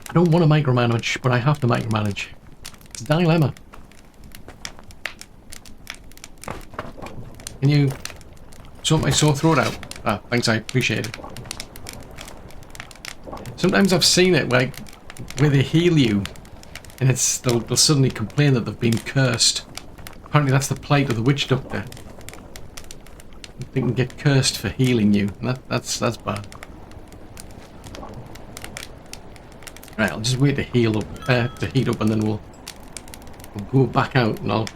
I don't want to micromanage, but I have to micromanage. It's a dilemma. Can you sort my sore throat out? Ah, thanks, I appreciate it. Sometimes I've seen it, like, where they heal you, and they'll suddenly complain that they've been cursed. Apparently that's the plight of the witch doctor. They can get cursed for healing you, and that's bad. Right, I'll just wait to heal up, to heat up, and then we'll go back out, and I'll,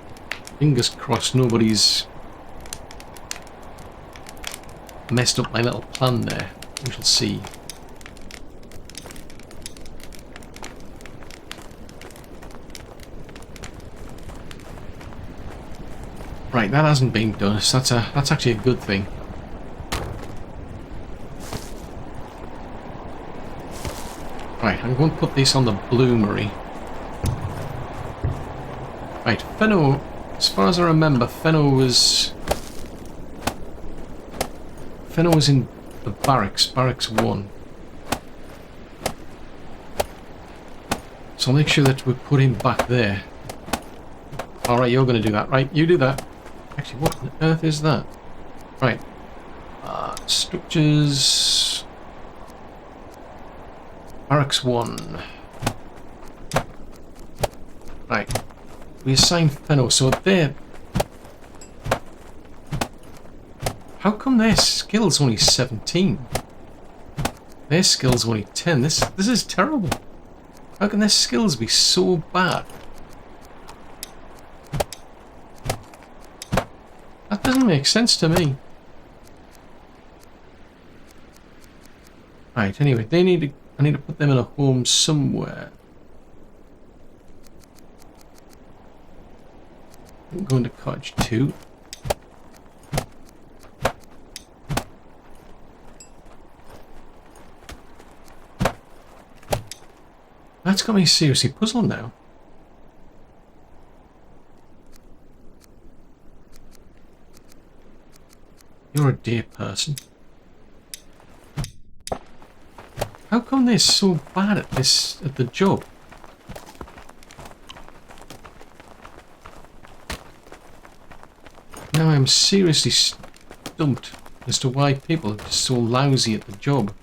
fingers crossed, nobody's messed up my little plan there. We shall see. Right, that hasn't been done, so that's actually a good thing. Right, I'm going to put this on the bloomery. Right, Fenno, as far as I remember, Fenno was in the barracks 1. So I'll make sure that we put him back there. Alright, you're going to do that, right? You do that. Actually, what on earth is that? Right. Structures... Barracks 1. Right. We assign Fenno, so they're... How come their skill's only 17? Their skill's only 10. This is terrible. How can their skills be so bad? That doesn't make sense to me. Right, anyway, I need to put them in a home somewhere. I'm going to cottage 2. That's got me seriously puzzled now. You're a dear person. How come they're so bad at this, at the job? Now I'm seriously stumped as to why people are just so lousy at the job.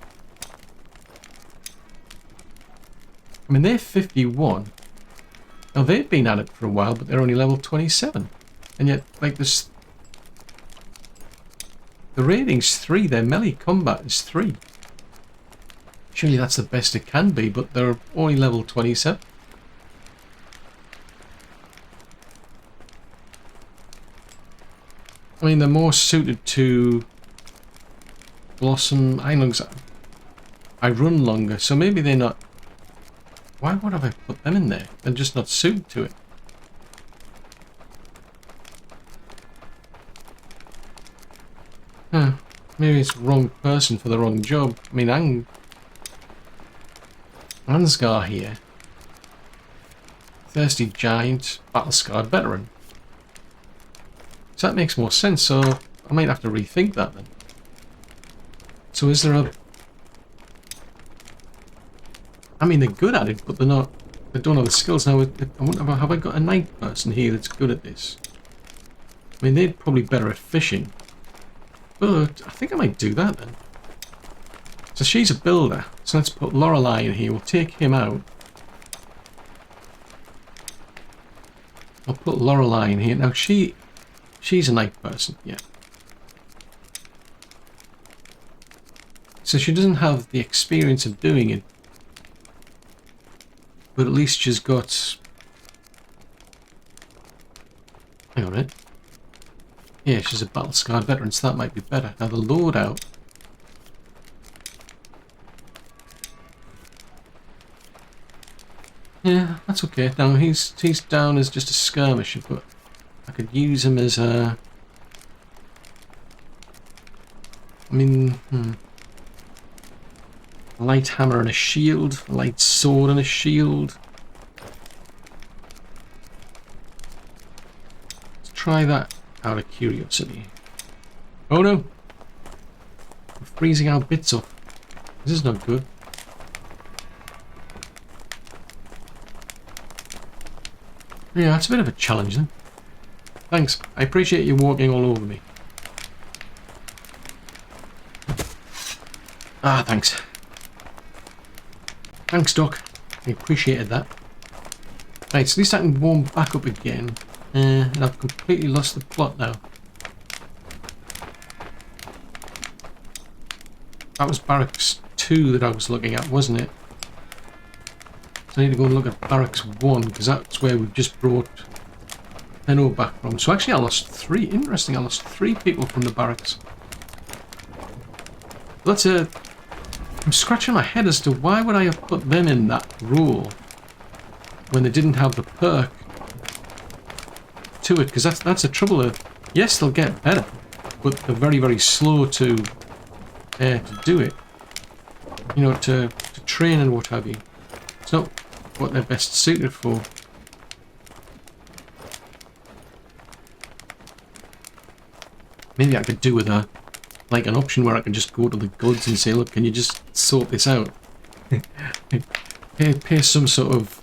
I mean, they're 51. Now, they've been at it for a while, but they're only level 27. And yet, like, this... The rating's 3, their melee combat is 3. Surely that's the best it can be, but they're only level 27. I mean, they're more suited to Blossom. I run longer, so maybe they're not... Why would I put them in there? They're just not suited to it. Huh. Maybe it's the wrong person for the wrong job. I mean, Ansgar here. Thirsty Giant, Battle-Scarred Veteran. So that makes more sense, so I might have to rethink that then. So is there a... I mean, they're good at it, but they're not... They don't have the skills. Now, I wonder, have I got a knight person here that's good at this? I mean, they're probably better at fishing. But I think I might do that then. So she's a builder. So let's put Lorelei in here. We'll take him out. I'll put Lorelei in here. Now she's a night person, yeah. So she doesn't have the experience of doing it. But at least she's got... Hang on a minute. Yeah, she's a battle-scarred veteran, so that might be better. Now the loadout... Yeah, that's okay. Now he's down as just a skirmisher, but I could use him as a... I mean, a light hammer and a shield, a light sword and a shield. Let's try that out of curiosity. Oh no! I'm freezing our bits off. This is not good. Yeah, that's a bit of a challenge then. Thanks. I appreciate you walking all over me. Ah, thanks. Thanks, Doc. I appreciated that. Right, so at least I can warm back up again. And I've completely lost the plot now. That was Barracks 2 that I was looking at, wasn't it? So I need to go and look at Barracks 1, because that's where we've just brought Benno back from. So actually I lost 3. Interesting, I lost 3 people from the barracks. That's a... I'm scratching my head as to why would I have put them in that role when they didn't have the perk to it, because that's the trouble of... Yes, they'll get better, but they're very, very slow to do it. You know, to train and what have you. It's not what they're best suited for. Maybe I could do with a like an option where I can just go to the gods and say, look, can you just sort this out? pay some sort of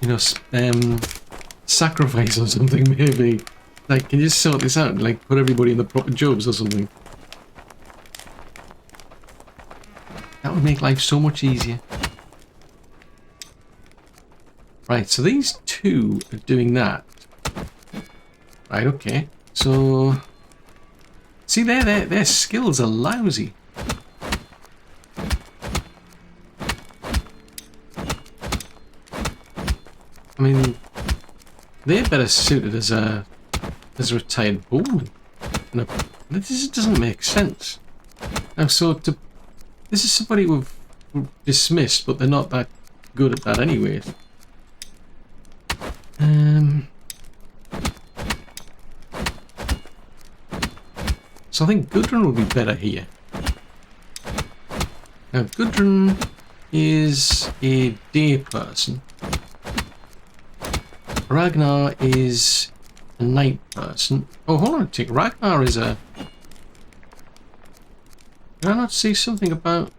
you know, sacrifice or something, maybe. Like, can you just sort this out and like put everybody in the proper jobs or something? That would make life so much easier. Right, so these two are doing that. Right, okay. So... See, their skills are lousy. I mean, they're better suited as a retired bowman. This doesn't make sense. Now, so this is somebody we've dismissed, but they're not that good at that anyways. So I think Gudrun would be better here. Now, Gudrun is a day person. Ragnar is a night person. Oh, hold on a tick. Ragnar is a... Did I not see something about...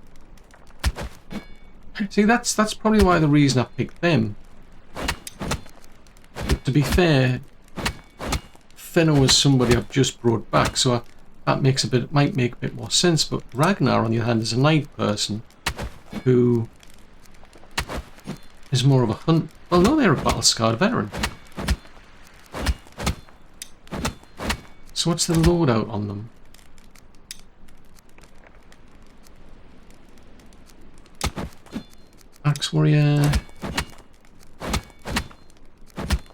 See, that's probably why the reason I picked them. But to be fair, Fenno is somebody I've just brought back, so that might make a bit more sense. But Ragnar, on the other hand, is a night person who is more of a hunt. Well, no, they're a battle-scarred veteran. So what's the loadout on them? Axe warrior,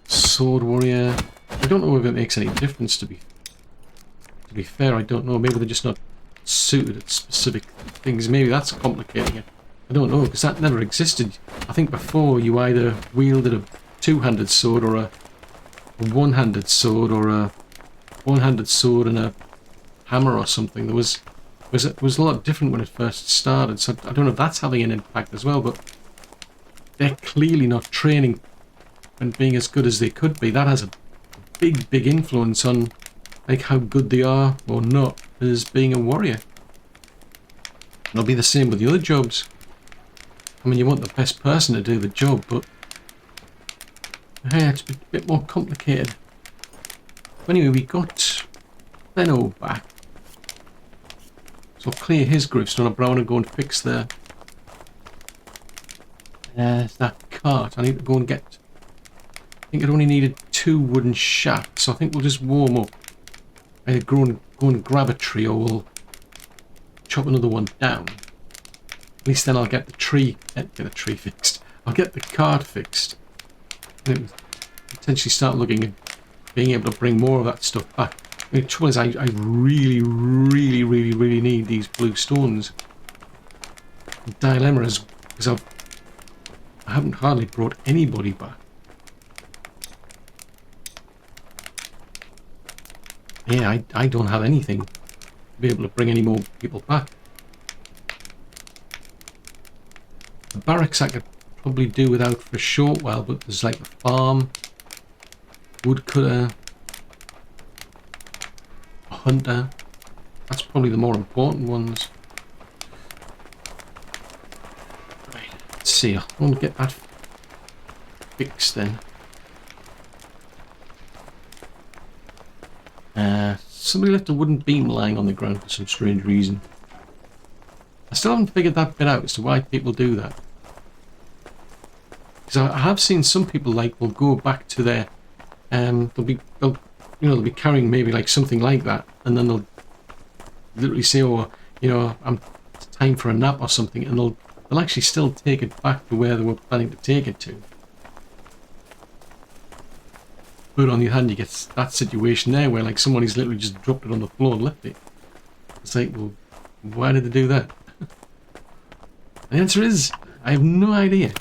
sword warrior. I don't know if it makes any difference. To be fair, I don't know. Maybe they're just not suited at specific things. Maybe that's complicating it. I don't know, because that never existed. I think before you either wielded a two-handed sword or a one-handed sword, or a one-handed sword and a hammer or something. There was a lot different when it first started. So I don't know if that's having an impact as well. But they're clearly not training and being as good as they could be. That has a big influence on like how good they are or not as being a warrior. It'll be the same with the other jobs. I mean, you want the best person to do the job, but yeah, it's a bit more complicated. Anyway, we got Benno back. So I'll clear his gravestone, but I want to go and fix that cart. I need to go and get... I think it only needed 2 wooden shafts, so I think we'll just warm up. Either go and grab a tree, or we'll chop another one down. At least then I'll get the tree fixed. I'll get the cart fixed. And potentially start looking at being able to bring more of that stuff back. The trouble is, I really need these blue stones. The dilemma is because I haven't hardly brought anybody back. Yeah, I don't have anything to be able to bring any more people back. The barracks I could probably do without for a short while, but there's like a farm, woodcutter, a hunter. That's probably the more important ones. Right, let's see, I want to get that fixed then. Somebody left a wooden beam lying on the ground for some strange reason. I still haven't figured that bit out as to why people do that. Because I have seen some people will go back to their they'll be carrying maybe like something like that, and then they'll literally say, oh, it's time for a nap or something, and they'll actually still take it back to where they were planning to take it to. But on the other hand, you get that situation there where like somebody's literally just dropped it on the floor and left it. It's like, well, why did they do that? The answer is, I have no idea.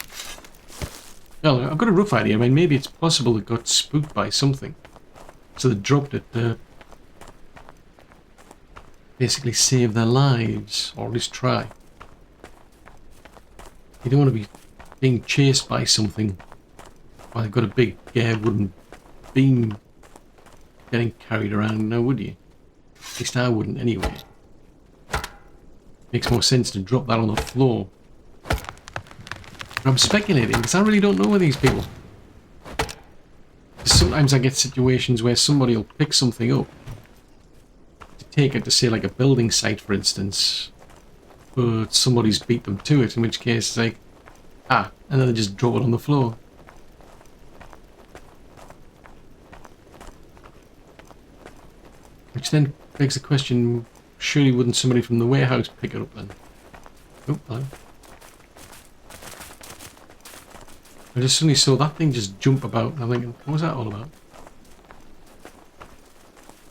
Well, I've got a rough idea. I mean, maybe it's possible it got spooked by something, so they dropped it to basically save their lives, or at least try. You don't want to be being chased by something while they've got a big wooden beam getting carried around now, would you? At least I wouldn't anyway. Makes more sense to drop that on the floor. But I'm speculating because I really don't know with these people. Sometimes I get situations where somebody will pick something up to take it to, say, like a building site, for instance, but somebody's beat them to it, in which case it's like, and then they just drop it on the floor. Which then begs the question, surely wouldn't somebody from the warehouse pick it up then? Oh, hello. I just suddenly saw that thing just jump about, and I'm thinking, what was that all about?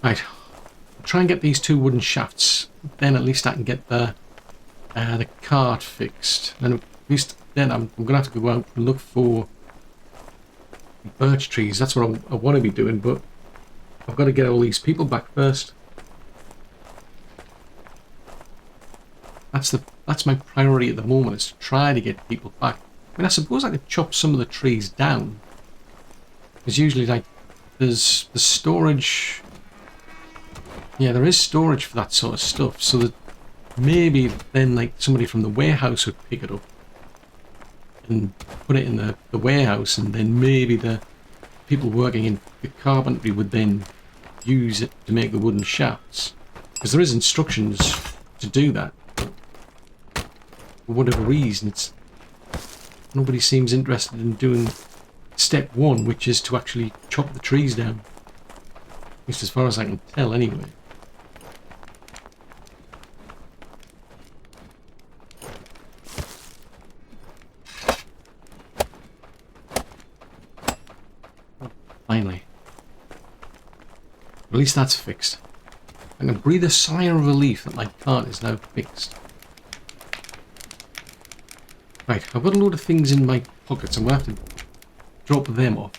Right, I'll try and get these 2 wooden shafts, then at least I can get the cart fixed. Then at least then I'm going to have to go out and look for birch trees. That's what I want to be doing, but I've got to get all these people back first. That's my priority at the moment, is to try to get people back. I mean, I suppose I could chop some of the trees down, because usually, like, there's the storage. Yeah, there is storage for that sort of stuff, so that maybe then, like, somebody from the warehouse would pick it up and put it in the warehouse, and then maybe the people working in the carpentry would then use it to make the wooden shafts, because there is instructions to do that. For whatever reason, nobody seems interested in doing step 1, which is to actually chop the trees down. At least as far as I can tell, anyway. Finally. At least that's fixed. I can breathe a sigh of relief that my cart is now fixed. Right, I've got a load of things in my pockets. I'm going to have to drop them off.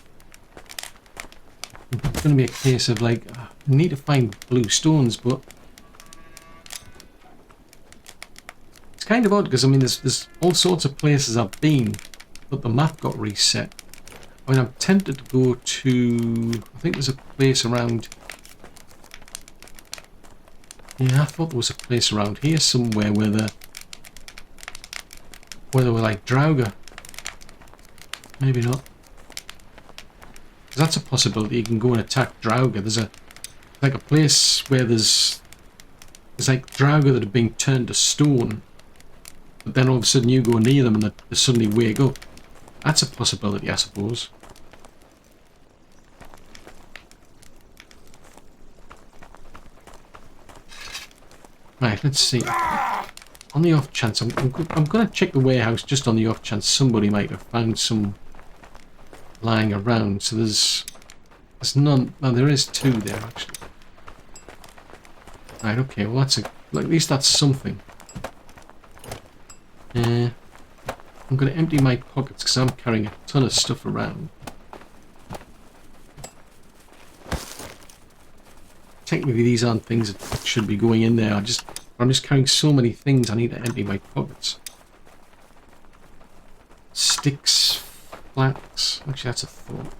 It's going to be a case of, like, I need to find blue stones, but it's kind of odd because, I mean, there's all sorts of places I've been, but the map got reset. I mean, I'm tempted to go to, I think there's a place around, yeah, I thought there was a place around here somewhere where they were like Draugr. Maybe not. Because that's a possibility, you can go and attack Draugr. There's a like a place where there's like Draugr that have been turned to stone, but then all of a sudden you go near them and they suddenly wake up. That's a possibility, I suppose. Right, let's see. On the off chance, I'm going to check the warehouse just on the off chance somebody might have found some lying around. So there's none. No, there is 2 there actually. Right, okay. Well, at least that's something. I'm going to empty my pockets because I'm carrying a ton of stuff around. Technically, these aren't things that should be going in there. I'm just carrying so many things. I need to empty my pockets. Sticks, flax. Actually, that's a thought.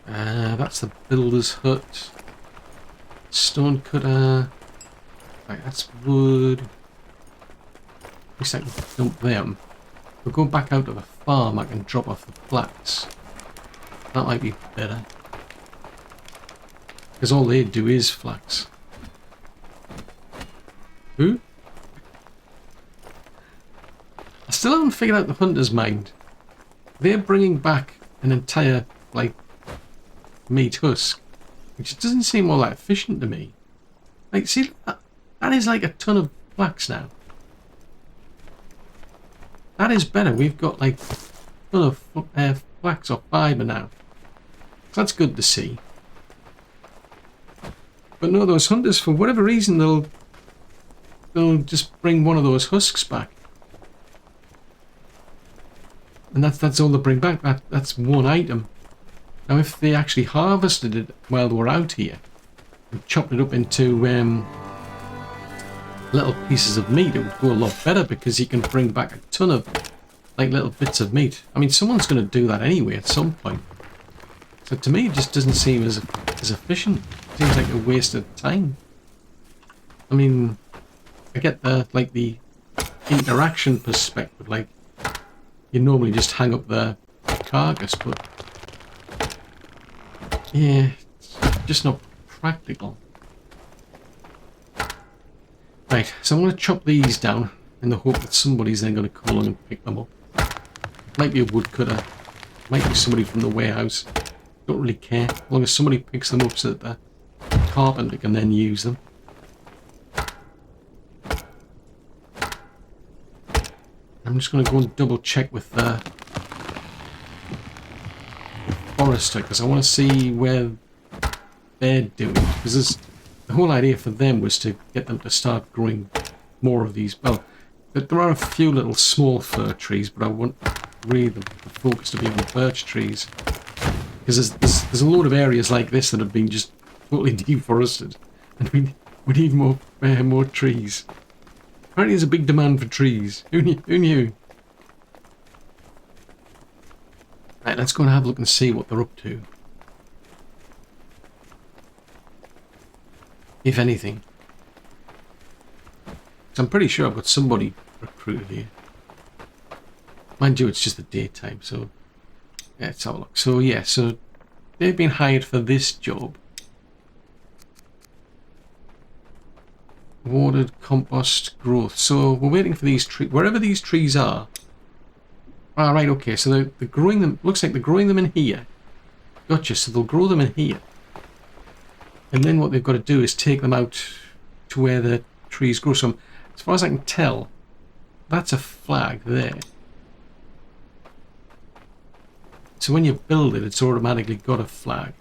That's the builder's hut. Stone cutter. Right, that's wood. At least I can dump them. If we go back out to the farm, I can drop off the flax. That might be better. Because all they do is flax. Who? I still haven't figured out the hunter's mind. They're bringing back an entire, like, meat husk. Which doesn't seem all that efficient to me. Like, see, that is like a ton of flax now. That is better. We've got, like, a ton of flax or fibre now. So that's good to see. But no, those hunters, for whatever reason, they'll just bring one of those husks back. And that's all they bring back. That's one item. Now, if they actually harvested it while they were out here and chopped it up into little pieces of meat, it would go a lot better because you can bring back a ton of like little bits of meat. I mean, someone's going to do that anyway at some point. So to me, it just doesn't seem as efficient. It seems like a waste of time. I mean, I get the interaction perspective. Like, you normally just hang up the carcass, but yeah, it's just not practical. Right, so I'm going to chop these down in the hope that somebody's then going to come along and pick them up. Might be a woodcutter, might be somebody from the warehouse. Don't really care, as long as somebody picks them up so that the carpenter can then use them. I'm just going to go and double check with the forester because I want to see where they're doing. Because the whole idea for them was to get them to start growing more of these. Well, there are a few little small fir trees, but I want really the focus to be on the birch trees. Because there's a load of areas like this that have been just totally deforested, and we need more trees. Apparently there's a big demand for trees. Who knew? Right, let's go and have a look and see what they're up to. If anything. So I'm pretty sure I've got somebody recruited here. Mind you, it's just the daytime, so yeah, let's have a look. So yeah, so they've been hired for this job. Watered, compost, growth. So we're waiting for these trees. Wherever these trees are. Ah, right, okay. So they're growing them. Looks like they're growing them in here. Gotcha. So they'll grow them in here. And then what they've got to do is take them out to where the trees grow. So as far as I can tell, that's a flag there. So when you build it, it's automatically got a flag.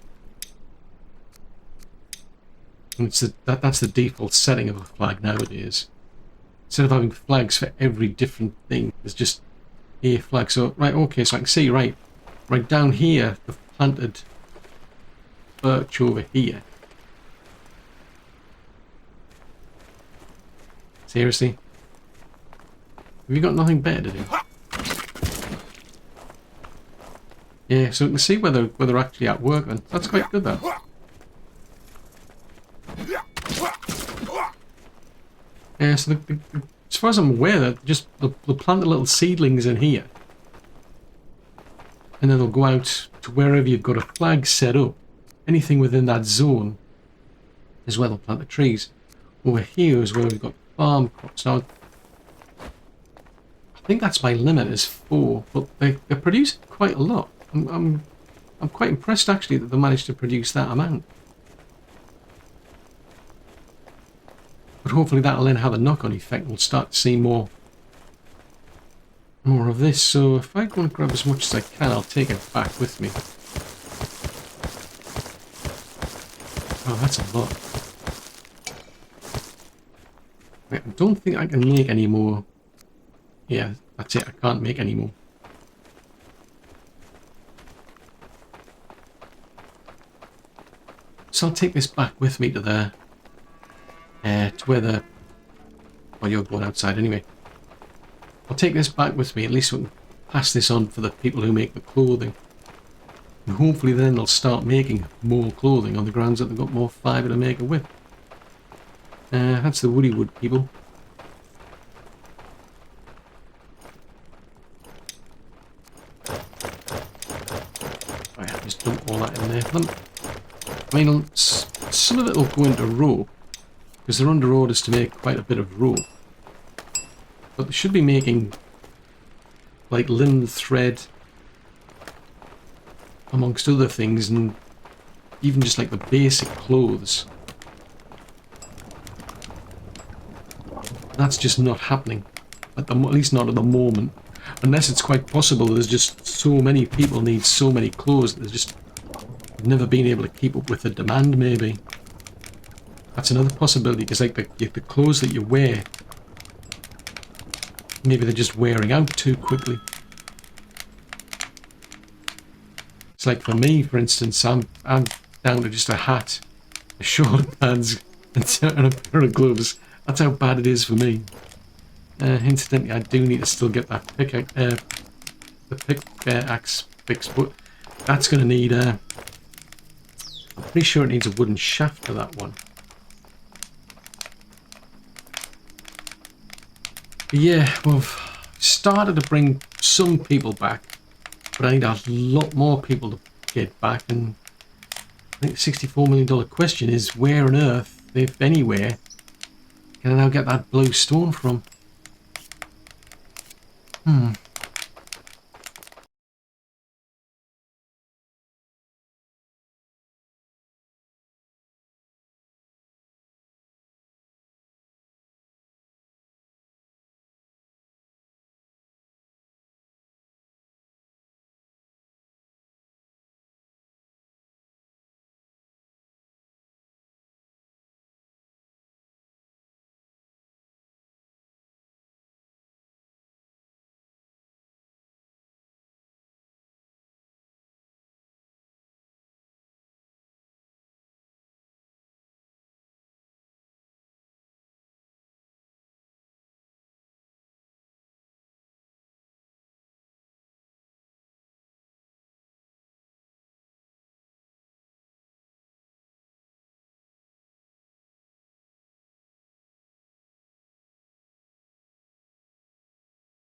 And that's the default setting of a flag nowadays. Instead of having flags for every different thing, there's just a flag. So, right, okay, so I can see, right down here, they've planted birch over here. Seriously? Have you got nothing better to do? Yeah, so we can see where they're actually at work then. That's quite good, though. Yeah, so as far as I'm aware, they'll plant the little seedlings in here. And then they'll go out to wherever you've got a flag set up. anything within that zone is where they'll plant the trees. Over here is where we've got farm crops. Now, I think that's my limit is 4, but they're producing quite a lot. I'm quite impressed actually that they managed to produce that amount. But hopefully that'll then have a knock-on effect and we'll start to see more of this. So if I go and grab as much as I can, I'll take it back with me. Oh, that's a lot. Wait, I don't think I can make any more. Yeah, that's it. I can't make any more. So I'll take this back with me to the to where the. Well, you're going outside anyway. I'll take this back with me. At least we can pass this on for the people who make the clothing. And hopefully then they'll start making more clothing on the grounds that they've got more fibre to make it with. That's the woody wood people. Right, I'll just dump all that in there. I mean, some of it will go into rope, because they're under orders to make quite a bit of rope. But they should be making, like, linen thread, amongst other things, and even just like the basic clothes. That's just not happening, at least not at the moment. Unless it's quite possible there's just so many people need so many clothes that they've just never been able to keep up with the demand, maybe. That's another possibility, because like the clothes that you wear, maybe they're just wearing out too quickly. It's like for me, for instance, I'm down to just a hat, a short pants, and a pair of gloves. That's how bad it is for me. Incidentally, I do need to still get that pickaxe fixed, but that's going to need I'm pretty sure it needs a wooden shaft for that one. But yeah, we've started to bring some people back, but I need a lot more people to get back, and I think the $64 million question is, where on earth, if anywhere, can I now get that blue stone from?